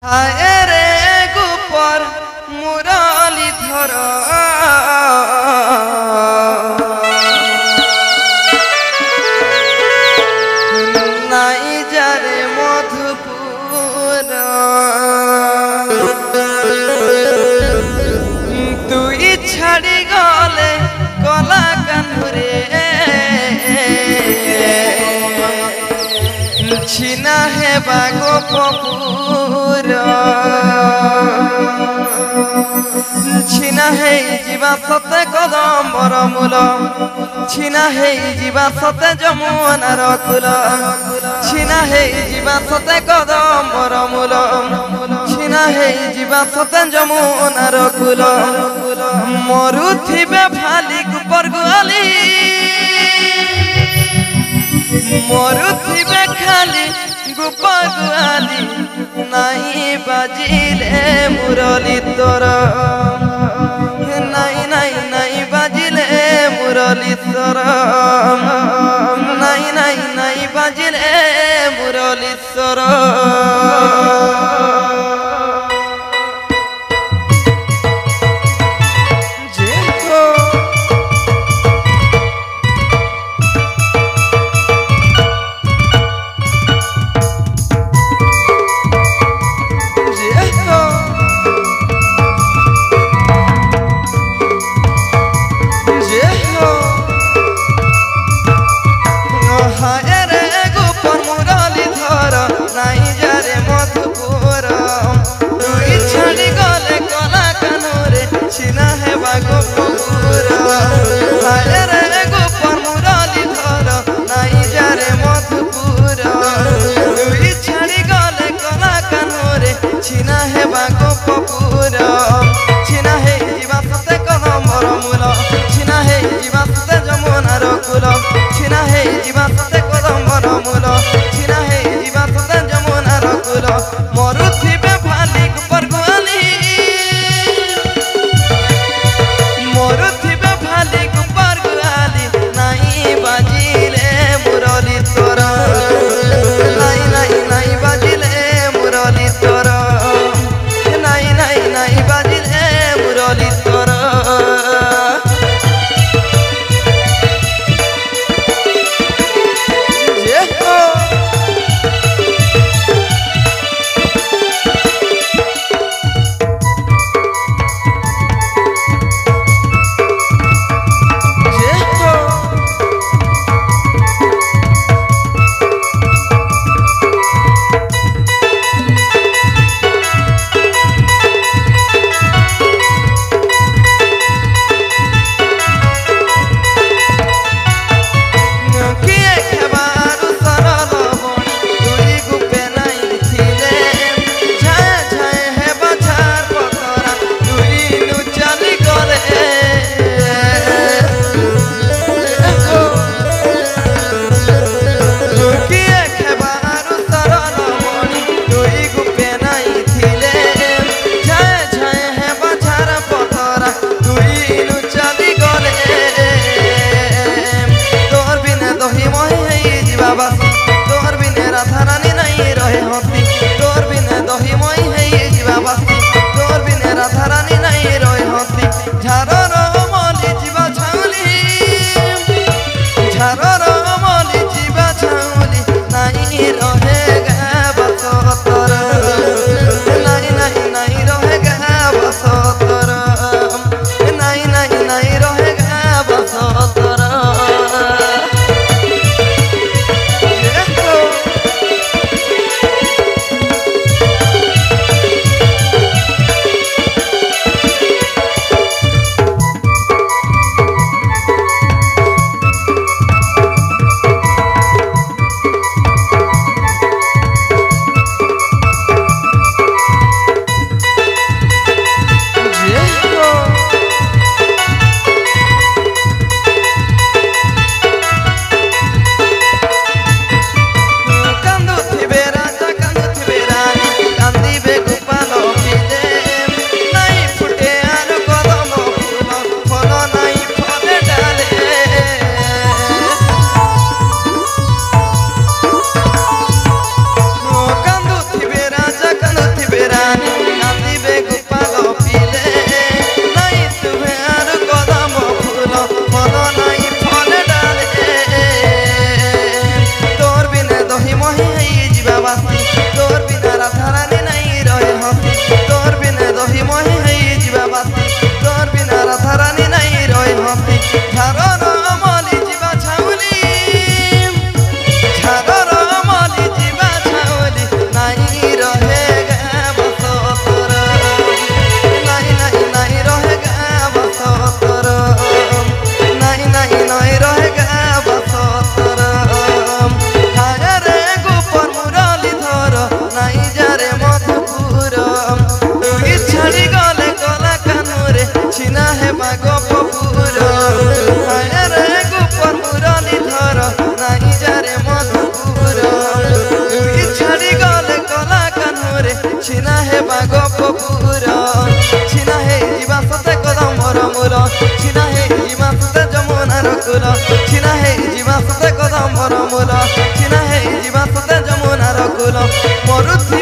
হায় রে গোপর মুরলি ধর নাই যারে মধুপুর তুই ছাড়ি গলে কলা কানুরে ছিনা হেবা গোপুর ছিনা হেই ଯିବା ସତେ କଦମ୍ବର ମୂଳ ଛିନା ହେଇ ଯିବା ସତେ ଯମୁନାର କୂଳ ଛିନା ହେଇ ଯିବା ସତେ କଦମ୍ବର ମୂଳ ଛିନା ହେଇ ଯିବା ସତେ ଯମୁନାର କୂଳ ମରୁଥିବେ ଭାଲି ଗୁପର ଗୁଆଲି ମରୁଥିବେ ଖାଲି ଗୁପର ଗୁଆଲି ନାଇଁ ବାଜିଲେ ମୁରଲି ତୋର ନାଇଁ ନାଇଁ ନାଇଁ ବାଜିଲେ ମୁରଲି ତୋର ନାଇଁ ନାଇଁ ନାଇଁ ବାଜିଲେ ମୁରଲି ତୋର মরুথিবে ভালি গুপর গুয়ালি মরুথিবে ভালি গুপর গুয়ালি নাই বাজিলে মুরলি তোর নাই নাই নাই বাজিলে মুরলি তোর নাই নাই নাই বাজিলে মুরলি তোর ହେବା ଗୋପପୁର ଛିନା ହେଇଯିବା ସତେ କଦମ୍ବର ମୂଳ ଛିନା ହେଇଯିବା ସତେ ଯମୁନାର କୂଳ ଛିନା ହେଇଯିବା ସତେ କଦମ୍ବର ମୂଳ ଛିନା ହେଇଯିବା ସତେ ଯମୁନାର କୂଳ ମରୁଥି